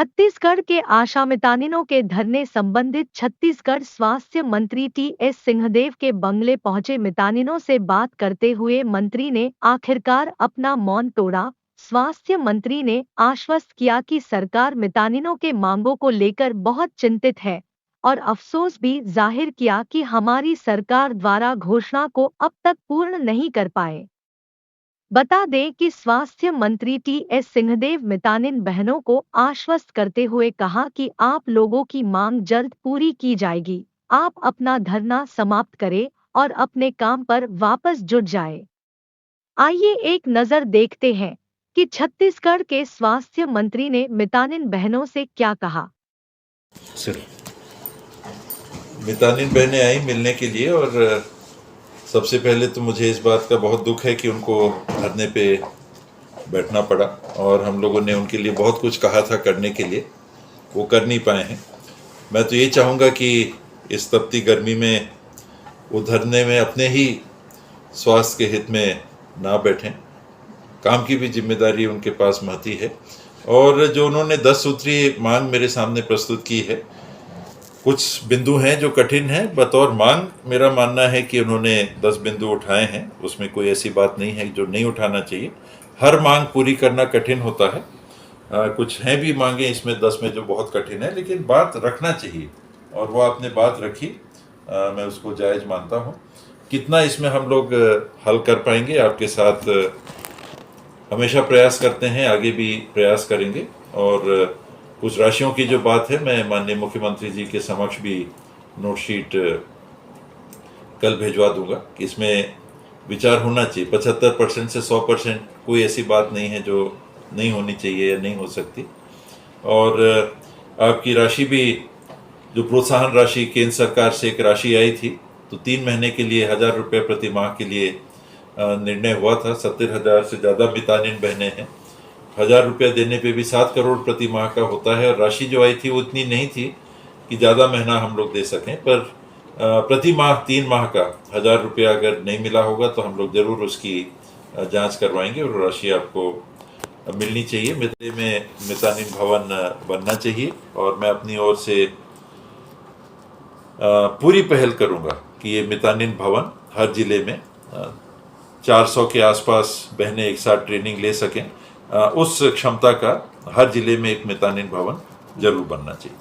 छत्तीसगढ़ के आशा मितानिनों के धरने संबंधित छत्तीसगढ़ स्वास्थ्य मंत्री टी.एस. सिंहदेव के बंगले पहुंचे मितानिनों से बात करते हुए मंत्री ने आखिरकार अपना मौन तोड़ा। स्वास्थ्य मंत्री ने आश्वस्त किया कि सरकार मितानिनों के मांगों को लेकर बहुत चिंतित है और अफसोस भी जाहिर किया कि हमारी सरकार द्वारा घोषणा को अब तक पूर्ण नहीं कर पाए। बता दें कि स्वास्थ्य मंत्री टी.एस. सिंहदेव मितानिन बहनों को आश्वस्त करते हुए कहा कि आप लोगों की मांग जल्द पूरी की जाएगी। आप अपना धरना समाप्त करें और अपने काम पर वापस जुट जाए। आइए एक नजर देखते हैं कि छत्तीसगढ़ के स्वास्थ्य मंत्री ने मितानिन बहनों से क्या कहा। मितानिन बहनें आई मिलने के लिए और सबसे पहले तो मुझे इस बात का बहुत दुख है कि उनको धरने पे बैठना पड़ा और हम लोगों ने उनके लिए बहुत कुछ कहा था करने के लिए, वो कर नहीं पाए हैं। मैं तो ये चाहूँगा कि इस तपती गर्मी में वो धरने में अपने ही स्वास्थ्य के हित में ना बैठें, काम की भी जिम्मेदारी उनके पास महती है। और जो उन्होंने 10 सूत्रीय मांग मेरे सामने प्रस्तुत की है, कुछ बिंदु हैं जो कठिन हैं। बतौर मांग मेरा मानना है कि उन्होंने 10 बिंदु उठाए हैं, उसमें कोई ऐसी बात नहीं है जो नहीं उठाना चाहिए। हर मांग पूरी करना कठिन होता है, कुछ हैं भी मांगे इसमें 10 में जो बहुत कठिन है, लेकिन बात रखना चाहिए और वो आपने बात रखी, मैं उसको जायज़ मानता हूँ। कितना इसमें हम लोग हल कर पाएंगे, आपके साथ हमेशा प्रयास करते हैं, आगे भी प्रयास करेंगे। और कुछ राशियों की जो बात है, मैं माननीय मुख्यमंत्री जी के समक्ष भी नोटशीट कल भिजवा दूंगा कि इसमें विचार होना चाहिए। 75% से 100% कोई ऐसी बात नहीं है जो नहीं होनी चाहिए या नहीं हो सकती। और आपकी राशि भी, जो प्रोत्साहन राशि केंद्र सरकार से एक राशि आई थी, तो 3 महीने के लिए 1000 रुपये प्रति माह के लिए निर्णय हुआ था। 70,000 से ज़्यादा मितानिन बहनें हैं। 1000 रुपया देने पे भी 7 करोड़ प्रति माह का होता है। और राशि जो आई थी वो इतनी नहीं थी कि ज़्यादा महीना हम लोग दे सकें, पर प्रति माह 3 माह का 1000 रुपया अगर नहीं मिला होगा तो हम लोग ज़रूर उसकी जांच करवाएंगे और राशि आपको मिलनी चाहिए। मित्र में मितानिन भवन बनना चाहिए और मैं अपनी ओर से पूरी पहल करूंगा कि ये मितानिन भवन हर जिले में 400 के आसपास बहनें एक साथ ट्रेनिंग ले सकें। उस क्षमता का हर जिले में एक मितानिन भवन जरूर बनना चाहिए।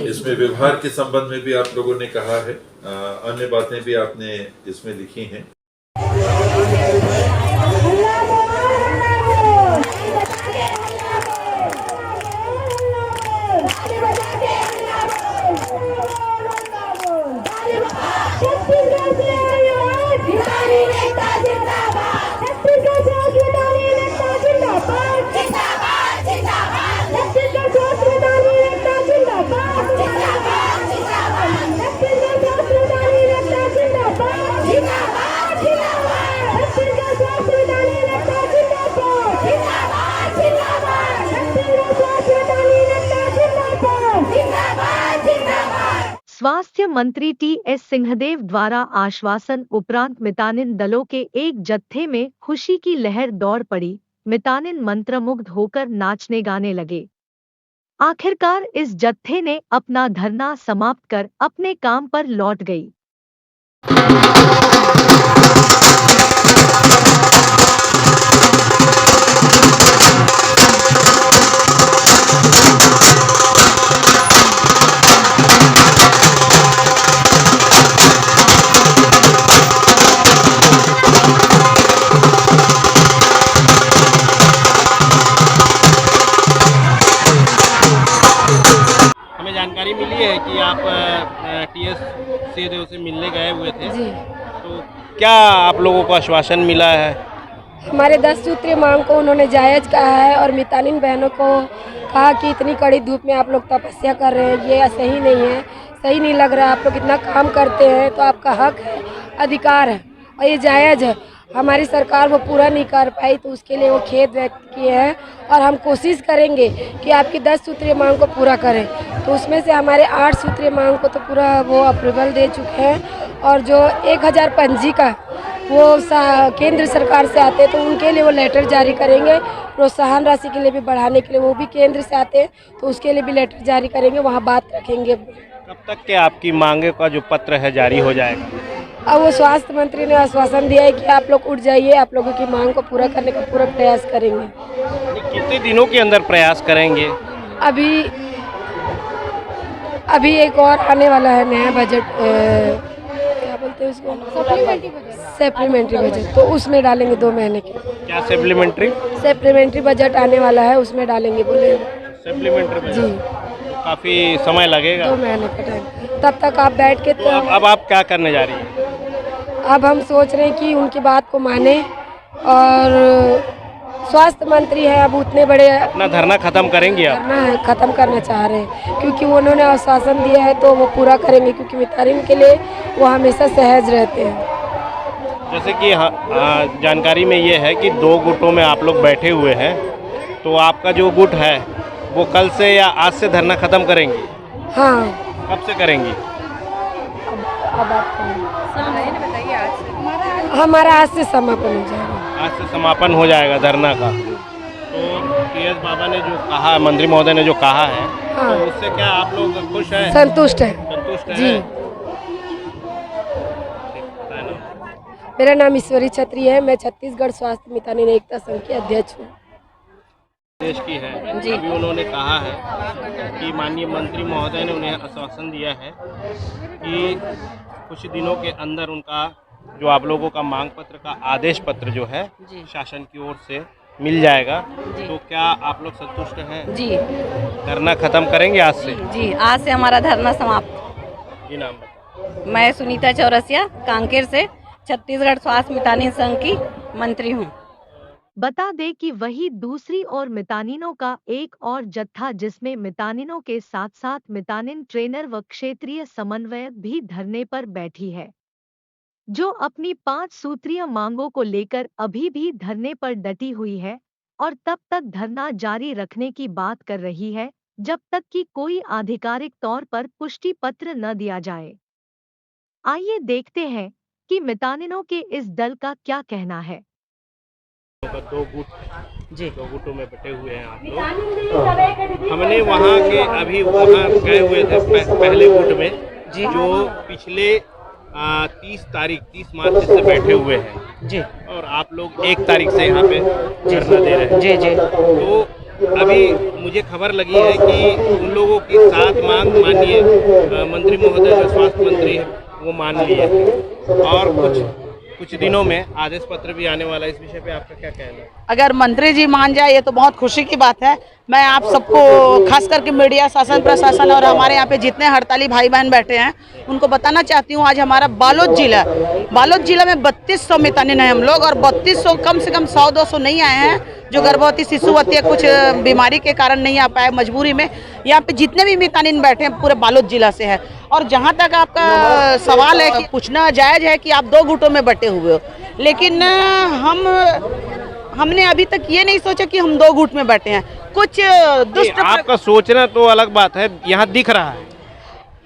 इसमें व्यवहार के संबंध में भी आप लोगों ने कहा है, अन्य बातें भी आपने इसमें लिखी हैं। स्वास्थ्य मंत्री टी.एस. सिंहदेव द्वारा आश्वासन उपरांत मितानिन दलों के एक जत्थे में खुशी की लहर दौड़ पड़ी। मितानिन मंत्रमुग्ध होकर नाचने गाने लगे। आखिरकार इस जत्थे ने अपना धरना समाप्त कर अपने काम पर लौट गई। जानकारी मिली है कि आप टी.एस. सिंहदेव से मिलने गए हुए थे जी। तो क्या आप लोगों को आश्वासन मिला है? हमारे 10 सूत्रीय मांग को उन्होंने जायज़ कहा है और मितानिन बहनों को कहा कि इतनी कड़ी धूप में आप लोग तपस्या कर रहे हैं, ये सही नहीं है, सही नहीं लग रहा। आप लोग इतना काम करते हैं तो आपका हक है, अधिकार है और ये जायज़ है। हमारी सरकार वो पूरा नहीं कर पाई तो उसके लिए वो खेद व्यक्त किए हैं और हम कोशिश करेंगे कि आपकी 10 सूत्रीय मांग को पूरा करें। तो उसमें से हमारे 8 सूत्रीय मांग को तो पूरा वो अप्रूवल दे चुके हैं और जो 1000 पंजी का वो केंद्र सरकार से आते हैं, तो उनके लिए वो लेटर जारी करेंगे। प्रोत्साहन राशि के लिए भी बढ़ाने के लिए वो भी केंद्र से आते हैं, तो उसके लिए भी लेटर जारी करेंगे, वहाँ बात रखेंगे। कब तक के आपकी मांगे का जो पत्र है जारी हो जाएगा? अब वो स्वास्थ्य मंत्री ने आश्वासन दिया है कि आप लोग उठ जाइए, आप लोगों की मांग को पूरा करने का पूरा प्रयास करेंगे। कितने दिनों के अंदर प्रयास करेंगे? अभी एक और आने वाला है नया बजट, क्या बोलते हैं उसको, सप्लीमेंट्री बजट, तो उसमें डालेंगे 2 महीने के। क्या सप्लीमेंट्री बजट आने वाला है, उसमें डालेंगे बोले। सप्लीमेंट्री बजट जी, काफी समय लगेगा। 2 महीने का टाइम, तब तक आप बैठ के तो अब आप क्या करने जा रही हैं? अब हम सोच रहे हैं कि उनकी बात को माने, और स्वास्थ्य मंत्री है, अब उतने बड़े अपना धरना खत्म करेंगे आप? करना है, खत्म करना चाह रहे हैं, क्योंकि उन्होंने आश्वासन दिया है तो वो पूरा करेंगे, क्योंकि मितानिन के लिए वो हमेशा सहज रहते हैं। जैसे कि जानकारी में ये है कि 2 गुटों में आप लोग बैठे हुए हैं, तो आपका जो गुट है वो कल से या आज से धरना खत्म करेंगे? हाँ। कब से करेंगी? अब आप बताइए। आज से हमारा आज से समापन हो जाएगा। आज से समापन हो जाएगा धरना का। तो टीएस बाबा ने जो कहा, मंत्री महोदय ने जो कहा है, हाँ। तो उससे क्या आप लोग खुश हैं? संतुष्ट है जी। मेरा नाम ईश्वरी छत्री है, मैं छत्तीसगढ़ स्वास्थ्य मितानिन एकता संघ की अध्यक्ष हूँ। देश की है जी। अभी उन्होंने कहा है कि माननीय मंत्री महोदय ने उन्हें आश्वासन दिया है कि कुछ दिनों के अंदर उनका जो आप लोगों का मांग पत्र का आदेश पत्र जो है शासन की ओर से मिल जाएगा। तो क्या आप लोग संतुष्ट हैं? जी। धरना खत्म करेंगे आज से? जी, आज से हमारा धरना समाप्त। जी, नाम बताओ। मैं सुनीता चौरसिया, कांकेर से छत्तीसगढ़ स्वास्थ्य मितानिन संघ की मंत्री हूँ। बता दें कि वही दूसरी ओर मितानिनों का एक और जत्था, जिसमें मितानिनों के साथ साथ मितानिन ट्रेनर व क्षेत्रीय समन्वयक भी धरने पर बैठी है, जो अपनी 5 सूत्रीय मांगों को लेकर अभी भी धरने पर डटी हुई है और तब तक धरना जारी रखने की बात कर रही है जब तक कि कोई आधिकारिक तौर पर पुष्टि पत्र न दिया जाए। आइए देखते हैं कि मितानिनों के इस दल का क्या कहना है। 2 गुटों में बटे हुए हैं आप लोग। हमने वहाँ के अभी वहाँ गए हुए थे पहले गुट में जो पिछले 30 मार्च से बैठे हुए हैं जी, और आप लोग 1 तारीख से यहाँ पे धरना दे रहे हैं जी जी। तो अभी मुझे खबर लगी है कि उन लोगों की 7 मांग माननीय मंत्री महोदय जो स्वास्थ्य मंत्री है वो मान लिए हैं, और कुछ दिनों में आदेश पत्र भी आने वाला है। इस विषय पे आपका क्या कहना है? अगर मंत्री जी मान जाए ये तो बहुत खुशी की बात है। मैं आप सबको, खास करके मीडिया, शासन प्रशासन और हमारे यहाँ पे जितने हड़ताली भाई बहन बैठे हैं उनको बताना चाहती हूँ, आज हमारा बालोद जिला में 3200 मितानिन है हम लोग, और 3200 कम से कम 100-200 नहीं आए हैं जो गर्भवती शिशुवती कुछ बीमारी के कारण नहीं आ पाए, मजबूरी में। यहाँ पे जितने भी मितानिन बैठे हैं पूरे बालोद जिला से है। और जहाँ तक आपका सवाल है कि पूछना जायज़ है कि आप 2 गुटों में बटे हुए हो, लेकिन हमने अभी तक ये नहीं सोचा कि हम 2 गुट में बैठे हैं। कुछ दुष्ट, आपका सोचना तो अलग बात है, यहाँ दिख रहा है।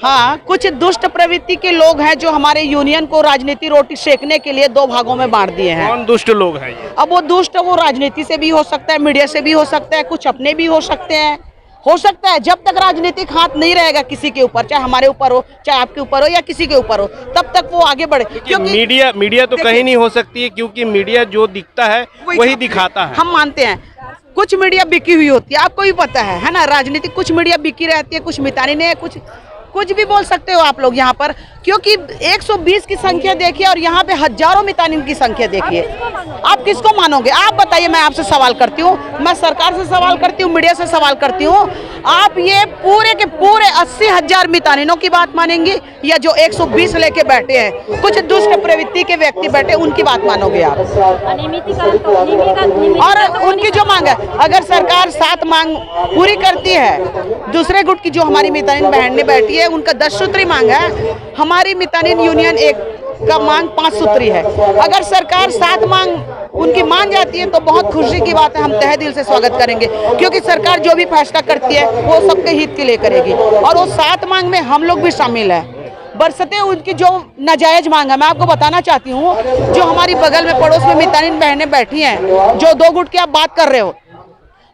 हाँ, कुछ दुष्ट प्रवृत्ति के लोग हैं जो हमारे यूनियन को राजनीति रोटी सेकने के लिए 2 भागों में बांट दिए हैं। कौन दुष्ट लोग हैं ये? अब वो दुष्ट, वो राजनीति से भी हो सकता है, मीडिया से भी हो सकता है, कुछ अपने भी हो सकते हैं। हो सकता है जब तक राजनीतिक हाथ नहीं रहेगा किसी के ऊपर, चाहे हमारे ऊपर हो, चाहे आपके ऊपर हो, या किसी के ऊपर हो, तब तक वो आगे बढ़े। क्योंकि मीडिया तो कहीं नहीं हो सकती है, क्योंकि मीडिया जो दिखता है वही दिखाता है। हम मानते हैं कुछ मीडिया बिकी हुई होती है, आपको भी पता है ना, राजनीतिक कुछ मीडिया बिकी रहती है, कुछ मितानिन है, कुछ भी बोल सकते हो आप लोग यहाँ पर, क्योंकि 120 की संख्या देखिए और यहाँ पे हजारों मितानिन की संख्या देखिए। आप किसको मानोगे? आप बताइए। मैं आपसे सवाल करती हूँ, मैं सरकार से सवाल करती हूँ, मीडिया से सवाल करती हूँ, आप ये पूरे के पूरे 80,000 मितानिनों की बात मानेंगे या जो 120 लेके बैठे हैं, कुछ दुष्ट प्रवृत्ति के व्यक्ति बैठे, उनकी बात मानोगे आप? और उनकी जो मांग है, अगर सरकार 7 मांग पूरी करती है, दूसरे गुट की जो हमारी मितानिन बहन ने बैठी है उनका 10 सूत्री मांग है, हमारी मितानिन यूनियन एक का मांग 5 सूत्री है। अगर सरकार 7 मांग उनकी मान जाती है तो बहुत खुशी की बात है, हम तहे दिल से स्वागत करेंगे, क्योंकि सरकार जो भी फैसला करती है वो सबके हित के लिए करेगी, और वो 7 मांग में हम लोग भी शामिल है। बरसते उनकी जो नाजायज मांग है, मैं आपको बताना चाहती हूँ, जो हमारी बगल में पड़ोस में मितानिन बहनें बैठी हैं, जो 2 गुट की आप बात कर रहे हो,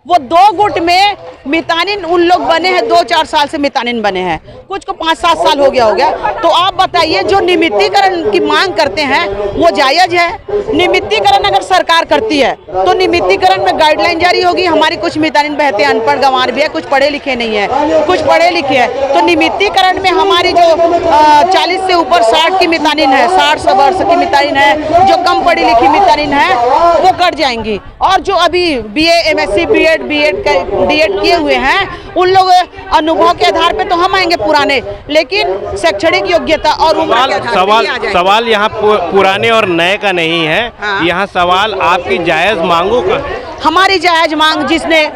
वो 2 गुट में मितानिन उन लोग बने हैं, 2-4 साल से मितानिन बने हैं, कुछ को 5-7 साल हो गया। तो आप बताइए, जो निमित्तीकरण की मांग करते हैं वो जायज है? निमित्तीकरण अगर सरकार करती है तो निमित्तीकरण में गाइडलाइन जारी होगी। हमारी कुछ मितानिन बहते अनपढ़ गंवार भी है, कुछ पढ़े लिखे नहीं है, कुछ पढ़े लिखे हैं, तो निमित्तीकरण में हमारी जो 40 से ऊपर 60 की मितानिन है, 60 वर्ष की मितानिन है, जो कम पढ़ी लिखी मितानिन है, वो कट जाएंगी। और जो अभी BA MSc बीएड किए हुए हैं, उन लोग अनुभव के आधार पे तो हम आएंगे पुराने, लेकिन शैक्षणिक योग्यता और उम्र के आधार पे सवाल यहाँ पुराने और नए का नहीं है। हाँ। यहाँ सवाल आपकी जायज मांगों का। हमारी जायज मांग, जिसने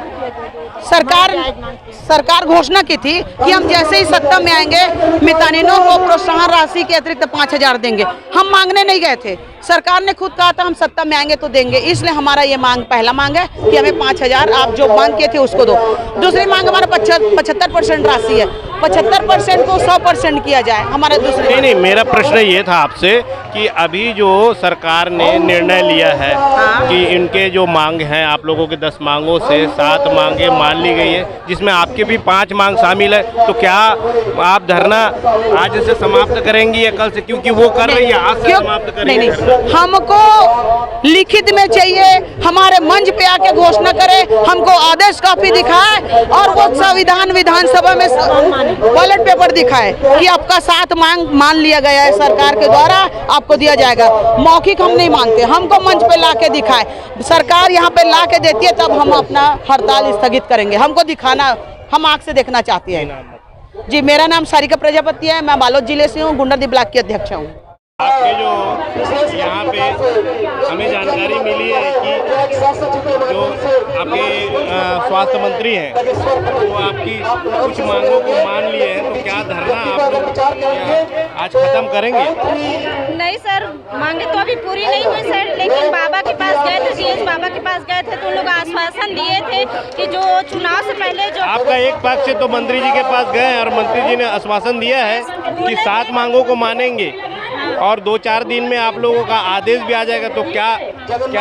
सरकार घोषणा की थी कि हम जैसे ही सत्ता में आएंगे मितानिनों को प्रोत्साहन राशि के अतिरिक्त 5,000 देंगे। हम मांगने नहीं गए थे, सरकार ने खुद कहा था हम सत्ता में आएंगे तो देंगे, इसलिए हमारा ये पहला मांग है कि हमें 5,000 आप जो मांग किए थे उसको दो। दूसरी मांग हमारा 75% राशि है, 75% को 100% किया जाए। हमारा दूसरी नहीं, मेरा प्रश्न ये था आपसे कि अभी जो सरकार ने निर्णय लिया है कि इनके जो मांग हैं, आप लोगों के 10 मांगों से 7 मांगे मान ली गई है, जिसमें आपके भी 5 मांग शामिल है, तो क्या आप धरना आज से समाप्त करेंगी या कल से? क्योंकि वो कर रही है, आज से समाप्त करेंगे। हमको लिखित में चाहिए, हमारे मंच पे आके घोषणा करे, हमको आदेश कॉपी दिखाए और वो संविधान विधानसभा में बैलेट पेपर दिखाए कि आपका 7 मांग मान लिया गया है सरकार के द्वारा, आपको दिया जाएगा। मौखिक हम नहीं मांगते, हमको मंच पे ला के दिखाए। सरकार यहाँ पे ला के देती है तब हम अपना हड़ताल स्थगित करेंगे। हमको दिखाना, हम आँख से देखना चाहते हैं। जी, मेरा नाम सारिका प्रजापति है, मैं बालोद जिले से हूँ, गुंडरदी ब्लॉक की अध्यक्ष हूँ। आपके जो यहाँ पे हमें जानकारी मिली है कि जो आपके स्वास्थ्य मंत्री हैं वो आपकी कुछ मांगों को मान लिए हैं, तो क्या धरना आप लोग आज खत्म करेंगे? नहीं सर, मांगे तो अभी पूरी नहीं हुई सर, लेकिन बाबा के पास गए थे, DH बाबा के पास गए थे तो उन लोग आश्वासन दिए थे कि जो चुनाव से पहले जो आपका एक पक्ष से तो मंत्री जी के पास गए और मंत्री जी ने आश्वासन दिया है कि 7 मांगों को मानेंगे और 2-4 दिन में आप लोगों का आदेश भी आ जाएगा, तो क्या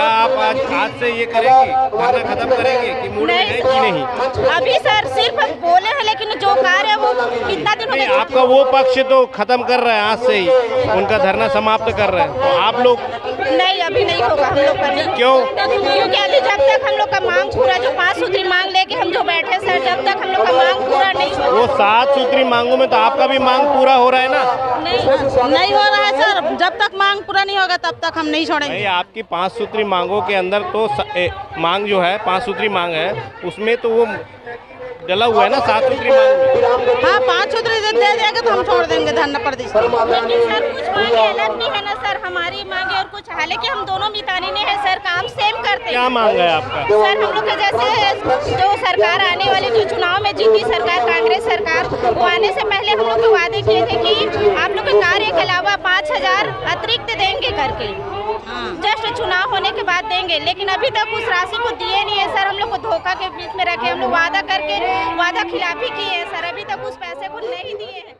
आप आज से ये करेंगे, धरना खत्म करेंगे कि मुड़ेंगे कि नहीं? अभी सर सिर्फ बोले हैं, लेकिन जो कार्य है वो कितना दिन हो गया? आपका वो पक्ष तो खत्म कर रहा है, आज से ही उनका धरना समाप्त कर रहे हैं, तो आप लोग नहीं, अभी नहीं होगा हम लोग का। क्यों? क्योंकि अभी जब तक हम लोग का मांग पूरा, जो 5 सूत्री मांग लेके हम जो बैठे सर, जब तक हम लोग का मांग पूरा नहीं हो, वो 7 सूत्री मांगों में तो आपका भी मांग पूरा हो रहा है ना? नहीं हो रहा है सर, जब तक मांग पूरा नहीं होगा तब तक हम नहीं छोड़ेंगे। नहीं, आपकी 5 सूत्री मांगों के अंदर तो मांग जो है 5 सूत्री मांग है, उसमें तो वो डला हुआ है ना 7 सूत्री मांग में। हाँ, 5 सूत्री दे देंगे तो हम छोड़ देंगे धरना प्रदेश। लेकिन सर कुछ मांगे अलग भी है ना सर, हमारी मांगे और कुछ, हालांकि हम दोनों मितानिने हैं सर, काम सेम करते हैं। क्या मांग है आपका? सर हम लोग का जैसे जो सरकार आने वाली, जो चुनाव में जीती सरकार, कांग्रेस सरकार, वो आने से पहले हम लोग को वादे किए थे कि आप लोग के कार्य के अलावा 5,000 अतिरिक्त देंगे करके, जस्ट चुनाव होने के बाद देंगे, लेकिन अभी तक उस राशि को दिए नहीं है सर। हम लोग को धोखा के बीच में रखे, हम लोग वादा करके वादा खिलाफी किए हैं सर, अभी तक उस पैसे को नहीं दिए हैं।